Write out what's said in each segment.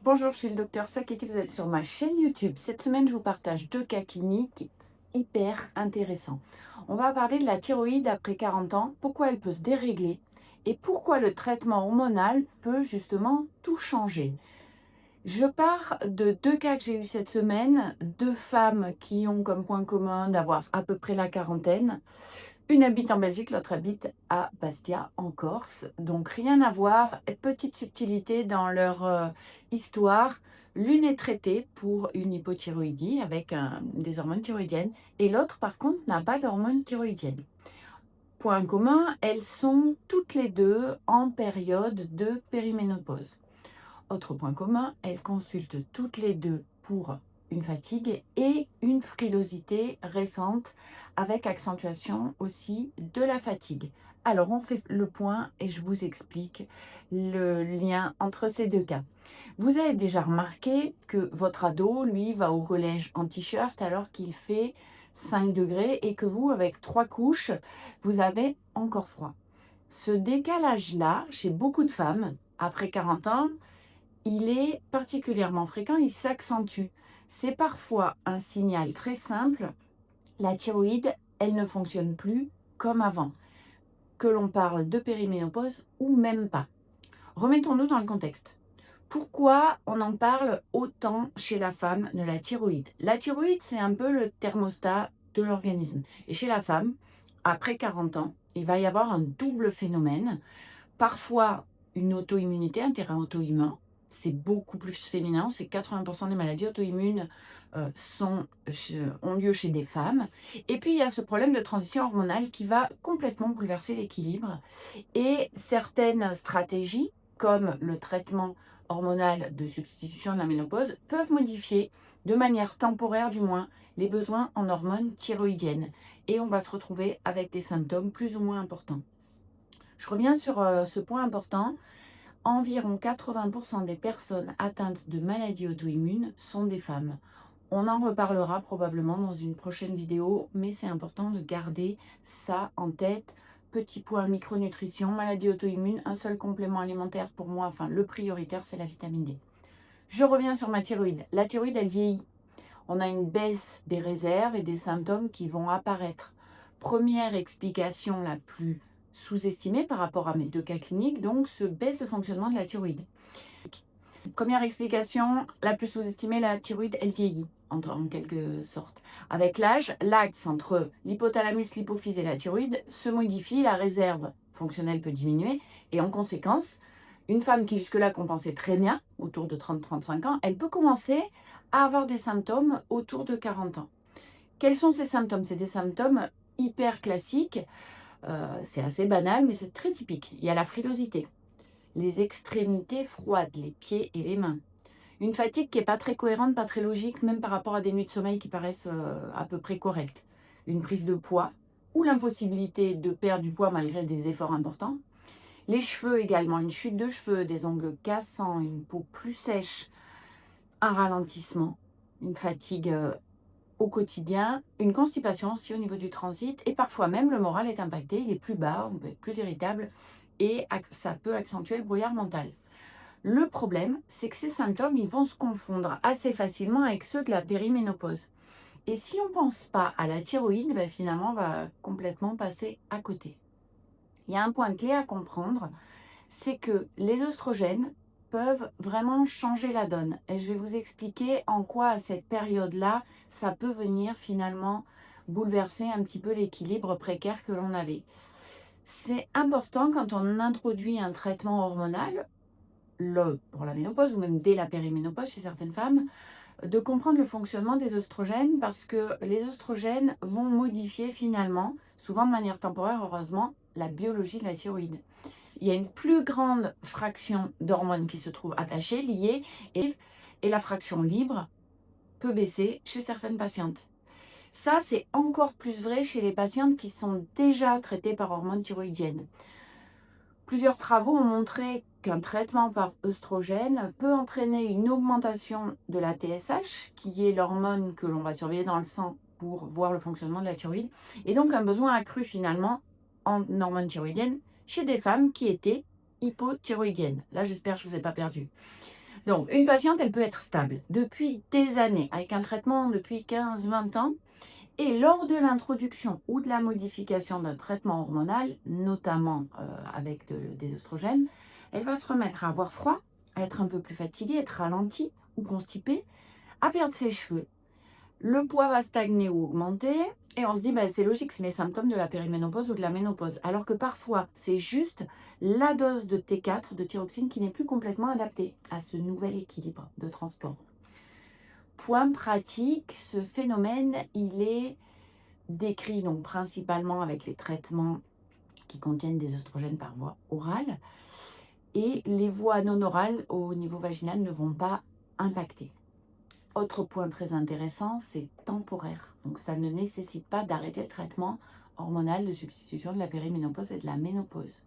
Bonjour, je suis le docteur Saketi, vous êtes sur ma chaîne YouTube. Cette semaine, je vous partage 2 cas cliniques hyper intéressants. On va parler de la thyroïde après 40 ans, pourquoi elle peut se dérégler et pourquoi le traitement hormonal peut justement tout changer. Je pars de 2 cas que j'ai eus cette semaine, 2 femmes qui ont comme point commun d'avoir à peu près la quarantaine. Une habite en Belgique, l'autre habite à Bastia, en Corse. Donc rien à voir, petite subtilité dans leur histoire. L'une est traitée pour une hypothyroïdie avec des hormones thyroïdiennes et l'autre par contre n'a pas d'hormones thyroïdiennes. Point commun, elles sont toutes les deux en période de périménopause. Autre point commun, elles consultent toutes les deux pour une fatigue et une frilosité récente avec accentuation aussi de la fatigue. Alors on fait le point et je vous explique le lien entre ces 2 cas. Vous avez déjà remarqué que votre ado, lui, va au collège en t-shirt alors qu'il fait 5 degrés et que vous, avec 3 couches, vous avez encore froid. Ce décalage-là, chez beaucoup de femmes, après 40 ans, il est particulièrement fréquent, il s'accentue. C'est parfois un signal très simple, la thyroïde, elle ne fonctionne plus comme avant, que l'on parle de périménopause ou même pas. Remettons-nous dans le contexte. Pourquoi on en parle autant chez la femme de la thyroïde? La thyroïde, c'est un peu le thermostat de l'organisme. Et chez la femme, après 40 ans, il va y avoir un double phénomène. Parfois, une auto-immunité, un terrain auto-immun. C'est beaucoup plus féminin. C'est 80% des maladies auto-immunes ont lieu chez des femmes. Et puis, il y a ce problème de transition hormonale qui va complètement bouleverser l'équilibre. Et certaines stratégies, comme le traitement hormonal de substitution de la ménopause, peuvent modifier, de manière temporaire du moins, les besoins en hormones thyroïdiennes. Et on va se retrouver avec des symptômes plus ou moins importants. Je reviens sur ce point important. Environ 80% des personnes atteintes de maladies auto-immunes sont des femmes. On en reparlera probablement dans une prochaine vidéo, mais c'est important de garder ça en tête. Petit point micronutrition, maladie auto-immune, un seul complément alimentaire pour moi, enfin le prioritaire, c'est la vitamine D. Je reviens sur ma thyroïde. La thyroïde, elle vieillit. On a une baisse des réserves et des symptômes qui vont apparaître. Première explication la plus sous-estimée par rapport à mes 2 cas cliniques, donc ce baisse de fonctionnement de la thyroïde. Première explication la plus sous-estimée, la thyroïde, elle vieillit en quelque sorte. Avec l'âge, l'axe entre l'hypothalamus, l'hypophyse et la thyroïde se modifie, la réserve fonctionnelle peut diminuer et en conséquence, une femme qui jusque-là compensait très bien, autour de 30-35 ans, elle peut commencer à avoir des symptômes autour de 40 ans. Quels sont ces symptômes? C'est des symptômes hyper classiques, c'est assez banal, mais c'est très typique. Il y a la frilosité, les extrémités froides, les pieds et les mains. Une fatigue qui n'est pas très cohérente, pas très logique, même par rapport à des nuits de sommeil qui paraissent à peu près correctes. Une prise de poids ou l'impossibilité de perdre du poids malgré des efforts importants. Les cheveux également, une chute de cheveux, des ongles cassants, une peau plus sèche, un ralentissement, une fatigue au quotidien, une constipation aussi au niveau du transit et parfois même le moral est impacté, il est plus bas, on peut être plus irritable et ça peut accentuer le brouillard mental. Le problème, c'est que ces symptômes, ils vont se confondre assez facilement avec ceux de la périménopause. Et si on ne pense pas à la thyroïde, ben finalement, on va complètement passer à côté. Il y a un point clé à comprendre, c'est que les œstrogènes peuvent vraiment changer la donne. Et je vais vous expliquer en quoi, à cette période-là, ça peut venir finalement bouleverser un petit peu l'équilibre précaire que l'on avait. C'est important quand on introduit un traitement hormonal, pour la ménopause ou même dès la périménopause chez certaines femmes, de comprendre le fonctionnement des œstrogènes parce que les œstrogènes vont modifier finalement, souvent de manière temporaire heureusement, la biologie de la thyroïde. Il y a une plus grande fraction d'hormones qui se trouvent attachées, liées, et la fraction libre peut baisser chez certaines patientes. Ça, c'est encore plus vrai chez les patientes qui sont déjà traitées par hormones thyroïdiennes. Plusieurs travaux ont montré qu'un traitement par œstrogène peut entraîner une augmentation de la TSH, qui est l'hormone que l'on va surveiller dans le sang pour voir le fonctionnement de la thyroïde, et donc un besoin accru finalement en hormones thyroïdiennes chez des femmes qui étaient hypothyroïdiennes. Là, j'espère que je ne vous ai pas perdu. Donc, une patiente, elle peut être stable depuis des années, avec un traitement depuis 15-20 ans. Et lors de l'introduction ou de la modification d'un traitement hormonal, notamment avec des oestrogènes, elle va se remettre à avoir froid, à être un peu plus fatiguée, être ralentie ou constipée, à perdre ses cheveux. Le poids va stagner ou augmenter et on se dit ben, c'est logique, c'est les symptômes de la périménopause ou de la ménopause. Alors que parfois, c'est juste la dose de T4, de thyroxine, qui n'est plus complètement adaptée à ce nouvel équilibre de transport. Point pratique, ce phénomène, il est décrit donc principalement avec les traitements qui contiennent des oestrogènes par voie orale et les voies non orales au niveau vaginal ne vont pas impacter. Autre point très intéressant, c'est temporaire. Donc ça ne nécessite pas d'arrêter le traitement hormonal de substitution de la périménopause et de la ménopause.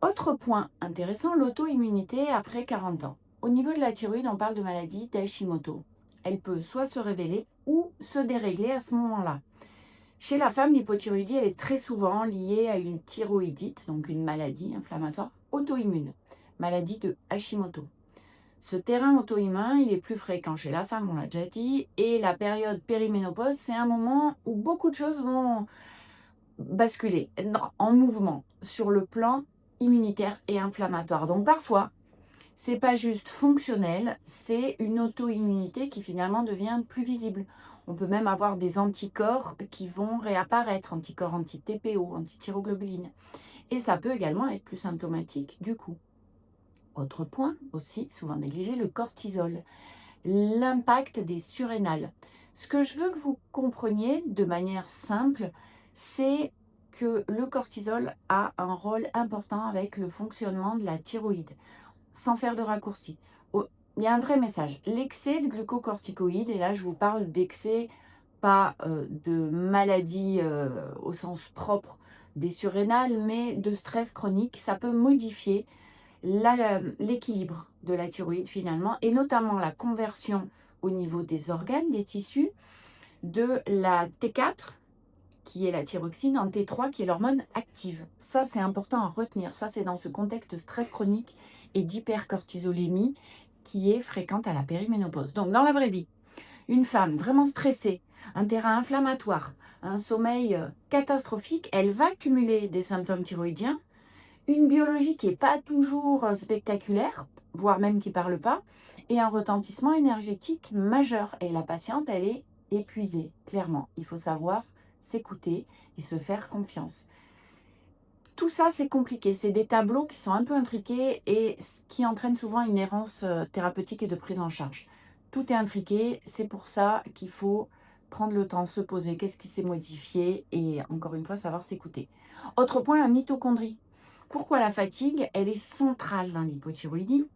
Autre point intéressant, l'auto-immunité après 40 ans. Au niveau de la thyroïde, on parle de maladie d'Hashimoto. Elle peut soit se révéler ou se dérégler à ce moment-là. Chez la femme, l'hypothyroïdie, elle est très souvent liée à une thyroïdite, donc une maladie inflammatoire auto-immune, maladie de Hashimoto. Ce terrain auto-immun, il est plus fréquent chez la femme, on l'a déjà dit, et la période périménopause, c'est un moment où beaucoup de choses vont basculer en mouvement sur le plan immunitaire et inflammatoire. Donc parfois, c'est pas juste fonctionnel, c'est une auto-immunité qui finalement devient plus visible. On peut même avoir des anticorps qui vont réapparaître, anticorps anti-TPO, anti-thyroglobuline. Et ça peut également être plus symptomatique du coup. Autre point aussi, souvent négligé, le cortisol, l'impact des surrénales. Ce que je veux que vous compreniez de manière simple, c'est que le cortisol a un rôle important avec le fonctionnement de la thyroïde, sans faire de raccourci. Il y a un vrai message. L'excès de glucocorticoïdes, et là je vous parle d'excès, pas de maladie au sens propre des surrénales, mais de stress chronique, ça peut modifier l'équilibre de la thyroïde finalement, et notamment la conversion au niveau des organes, des tissus, de la T4, qui est la thyroxine, en T3, qui est l'hormone active. Ça, c'est important à retenir. Ça, c'est dans ce contexte de stress chronique et d'hypercortisolémie qui est fréquente à la périménopause. Donc, dans la vraie vie, une femme vraiment stressée, un terrain inflammatoire, un sommeil catastrophique, elle va cumuler des symptômes thyroïdiens, une biologie qui n'est pas toujours spectaculaire, voire même qui ne parle pas, et un retentissement énergétique majeur. Et la patiente, elle est épuisée, clairement. Il faut savoir s'écouter et se faire confiance. Tout ça, c'est compliqué. C'est des tableaux qui sont un peu intriqués et qui entraînent souvent une errance thérapeutique et de prise en charge. Tout est intriqué, c'est pour ça qu'il faut prendre le temps, se poser, qu'est-ce qui s'est modifié et encore une fois, savoir s'écouter. Autre point, la mitochondrie. Pourquoi la fatigue? Elle est centrale dans l'hypothyroïdie.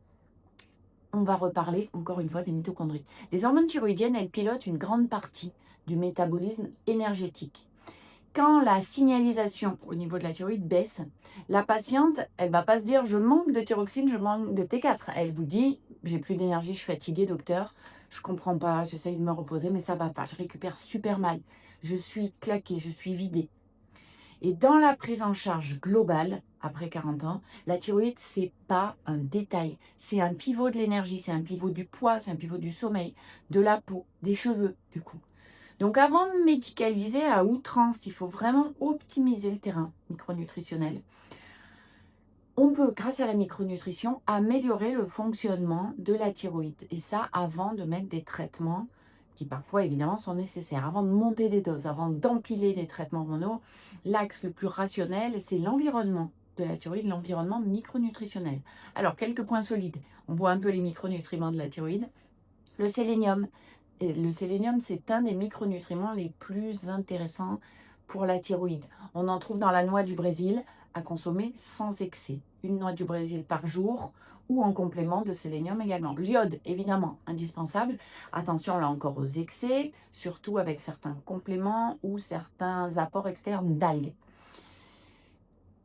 On va reparler encore une fois des mitochondries. Les hormones thyroïdiennes, elles pilotent une grande partie du métabolisme énergétique. Quand la signalisation au niveau de la thyroïde baisse, la patiente, elle ne va pas se dire « je manque de thyroxine, je manque de T4 ». Elle vous dit « j'ai plus d'énergie, je suis fatiguée, docteur, je ne comprends pas, j'essaye de me reposer, mais ça ne va pas, je récupère super mal, je suis claquée, je suis vidée ». Et dans la prise en charge globale, après 40 ans, la thyroïde, ce n'est pas un détail. C'est un pivot de l'énergie, c'est un pivot du poids, c'est un pivot du sommeil, de la peau, des cheveux, du coup. Donc avant de médicaliser à outrance, il faut vraiment optimiser le terrain micronutritionnel. On peut, grâce à la micronutrition, améliorer le fonctionnement de la thyroïde. Et ça, avant de mettre des traitements qui parfois évidemment sont nécessaires. Avant de monter des doses, avant d'empiler des traitements hormonaux, l'axe le plus rationnel, c'est l'environnement de la thyroïde, l'environnement micronutritionnel. Alors, quelques points solides. On voit un peu les micronutriments de la thyroïde. Le sélénium. Et le sélénium, c'est un des micronutriments les plus intéressants pour la thyroïde. On en trouve dans la noix du Brésil à consommer sans excès. Une noix du Brésil par jour ou en complément de sélénium également. L'iode, évidemment, indispensable. Attention là encore aux excès, surtout avec certains compléments ou certains apports externes d'algues.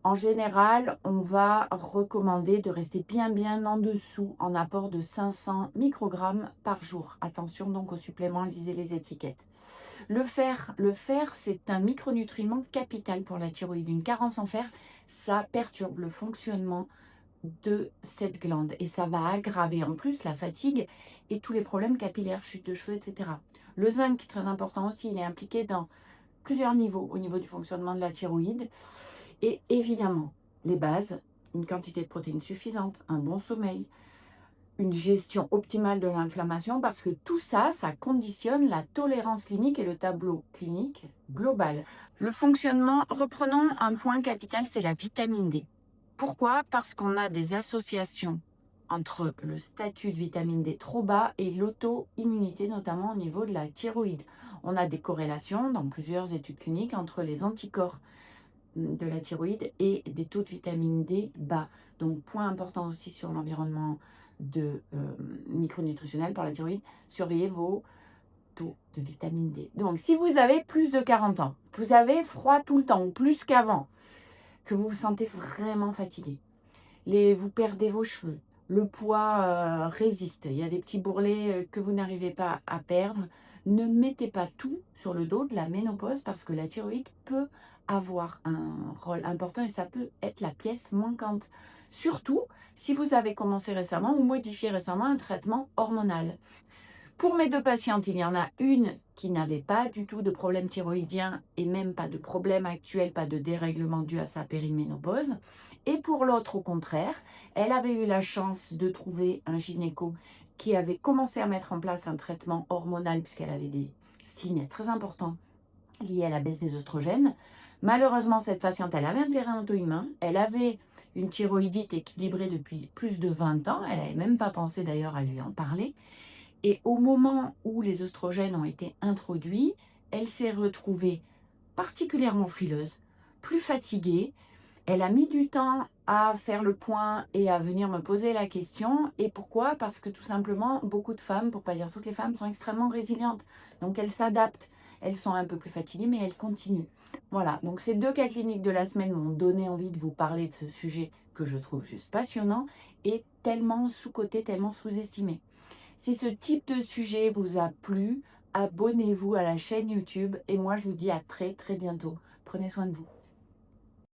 En général, on va recommander de rester bien en dessous en apport de 500 microgrammes par jour. Attention donc aux suppléments, lisez les étiquettes. Le fer, c'est un micronutriment capital pour la thyroïde. Une carence en fer, ça perturbe le fonctionnement de cette glande. Et ça va aggraver en plus la fatigue et tous les problèmes capillaires, chute de cheveux, etc. Le zinc, qui est très important aussi, il est impliqué dans plusieurs niveaux au niveau du fonctionnement de la thyroïde. Et évidemment, les bases, une quantité de protéines suffisante, un bon sommeil, une gestion optimale de l'inflammation, parce que tout ça, ça conditionne la tolérance clinique et le tableau clinique global. Le fonctionnement, reprenons un point capital, c'est la vitamine D. Pourquoi? Parce qu'on a des associations entre le statut de vitamine D trop bas et l'auto-immunité, notamment au niveau de la thyroïde. On a des corrélations dans plusieurs études cliniques entre les anticorps de la thyroïde et des taux de vitamine D bas. Donc, point important aussi sur l'environnement micronutritionnel par la thyroïde, surveillez vos taux de vitamine D. Donc, si vous avez plus de 40 ans, que vous avez froid tout le temps, ou plus qu'avant, que vous vous sentez vraiment fatigué, vous perdez vos cheveux, le poids résiste, il y a des petits bourrelets que vous n'arrivez pas à perdre, ne mettez pas tout sur le dos de la ménopause, parce que la thyroïde peut avoir un rôle important et ça peut être la pièce manquante. Surtout si vous avez commencé récemment ou modifié récemment un traitement hormonal. Pour mes 2 patientes, il y en a une qui n'avait pas du tout de problème thyroïdien et même pas de problème actuel, pas de dérèglement dû à sa périménopause. Et pour l'autre, au contraire, elle avait eu la chance de trouver un gynéco qui avait commencé à mettre en place un traitement hormonal puisqu'elle avait des signes très importants liés à la baisse des oestrogènes. Malheureusement, cette patiente, elle avait un terrain auto-immun, elle avait une thyroïdite équilibrée depuis plus de 20 ans, elle n'avait même pas pensé d'ailleurs à lui en parler. Et au moment où les oestrogènes ont été introduits, elle s'est retrouvée particulièrement frileuse, plus fatiguée. Elle a mis du temps à faire le point et à venir me poser la question. Et pourquoi? Parce que tout simplement, beaucoup de femmes, pour ne pas dire toutes les femmes, sont extrêmement résilientes. Donc elles s'adaptent. Elles sont un peu plus fatiguées, mais elles continuent. Voilà, donc ces 2 cas cliniques de la semaine m'ont donné envie de vous parler de ce sujet que je trouve juste passionnant et tellement sous-coté, tellement sous-estimé. Si ce type de sujet vous a plu, abonnez-vous à la chaîne YouTube et moi je vous dis à très très bientôt. Prenez soin de vous.